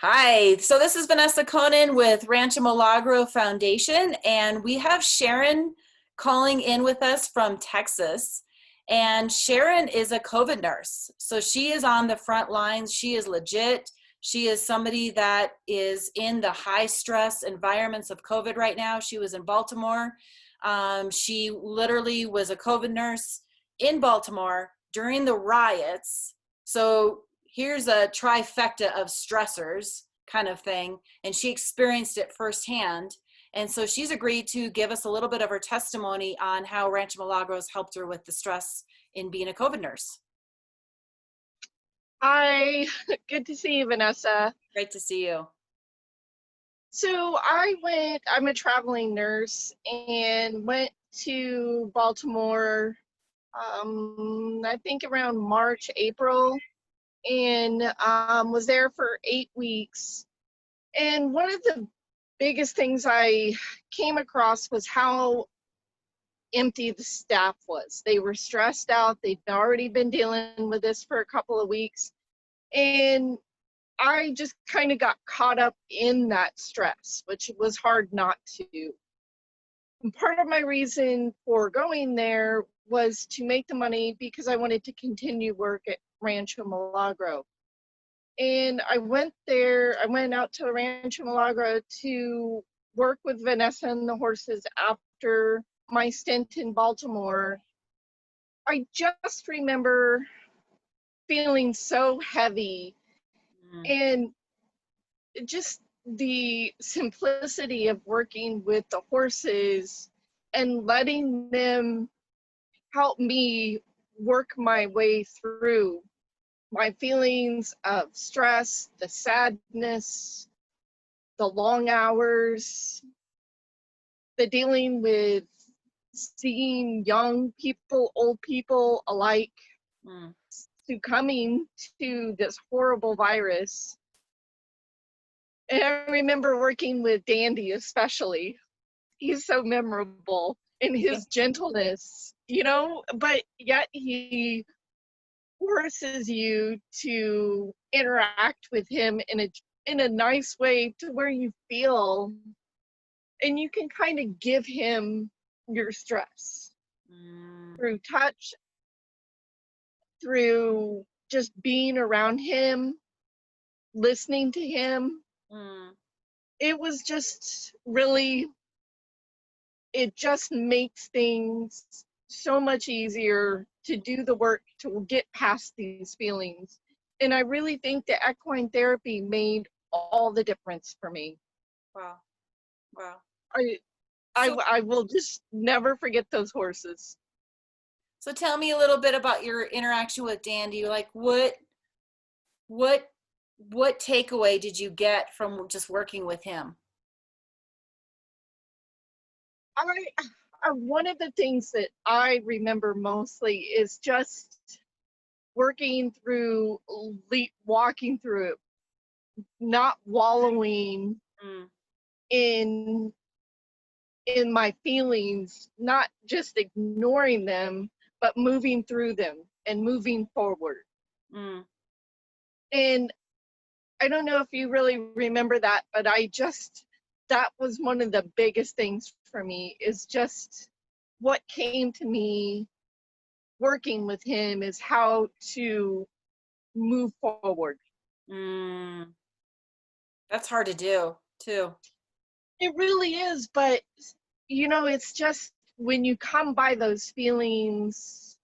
Hi, so this is Vanessa Conan with Rancho Milagro Foundation, and we have Sharon calling in with us from Texas. And Sharon is a COVID nurse. So she is on the front lines. She is legit. She is somebody that is in the high stress environments of COVID right now. She was in Baltimore. She literally was a COVID nurse in Baltimore during the riots. So here's a trifecta of stressors kind of thing, and she experienced it firsthand. And so she's agreed to give us a little bit of her testimony on how Rancho Milagro has helped her with the stress in being a COVID nurse. Hi, good to see you, Vanessa. Great to see you. So I'm a traveling nurse and went to Baltimore, I think around March, April, and was there for 8 weeks. And one of the biggest things I came across was how empty the staff was. They were stressed out. They'd already been dealing with this for a couple of weeks. And I just kind of got caught up in that stress, which was hard not to. And part of my reason for going there was to make the money because I wanted to continue work at Rancho Milagro. And I went out to Rancho Milagro to work with Vanessa and the horses after my stint in Baltimore. I just remember feeling so heavy and just the simplicity of working with the horses and letting them help me work my way through my feelings of stress, the sadness, the long hours, the dealing with seeing young people, old people alike succumbing to this horrible virus. And I remember working with Dandy especially. He's so memorable in his gentleness, but yet he forces you to interact with him in a nice way to where you feel and you can kind of give him your stress through touch, through just being around him, listening to him. It was just really, it just makes things so much easier to do the work to get past these feelings. And I really think the equine therapy made all the difference for me. Wow. I will just never forget those horses. So tell me a little bit about your interaction with Dandy. Like what takeaway did you get from just working with him? One of the things that I remember mostly is just walking through it, not wallowing in my feelings, not just ignoring them, but moving through them and moving forward. And I don't know if you really remember that, but that was one of the biggest things for me, is just what came to me working with him is how to move forward. That's hard to do too. It really is, but it's just when you come by those feelings,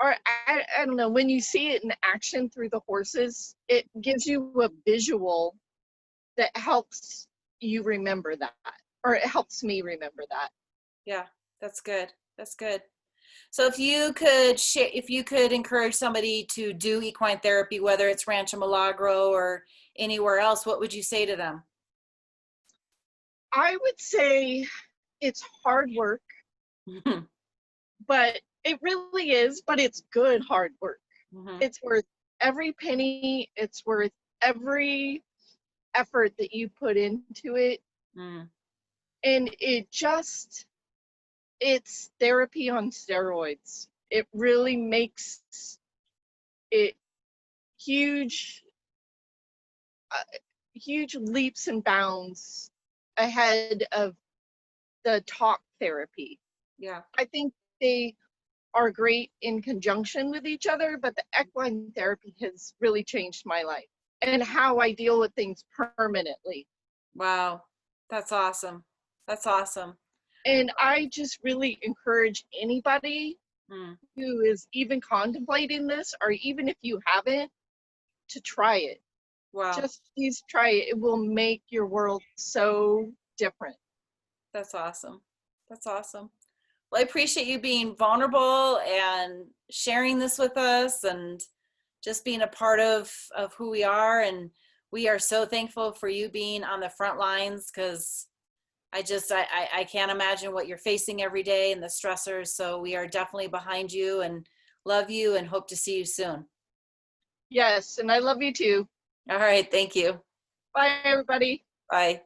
or I don't know, when you see it in action through the horses, it gives you a visual that helps you remember that, or it helps me remember that. Yeah, that's good. That's good. So if you could encourage somebody to do equine therapy, whether it's Rancho Milagro or anywhere else, what would you say to them? I would say it's hard work, but it really is, but it's good hard work. It's worth every penny. It's worth every effort that you put into it. And it's therapy on steroids. It really makes it huge huge leaps and bounds ahead of the talk therapy. Yeah. I think they are great in conjunction with each other, but the equine therapy has really changed my life and how I deal with things permanently. Wow. That's awesome. That's awesome. And I just really encourage anybody Mm. who is even contemplating this, or even if you haven't, to try it. Wow. Just please try it. It will make your world so different. That's awesome. That's awesome. Well, I appreciate you being vulnerable and sharing this with us and just being a part of who we are. And we are so thankful for you being on the front lines, because I can't imagine what you're facing every day and the stressors. So we are definitely behind you and love you and hope to see you soon. Yes, and I love you too. All right. Thank you. Bye, everybody. Bye.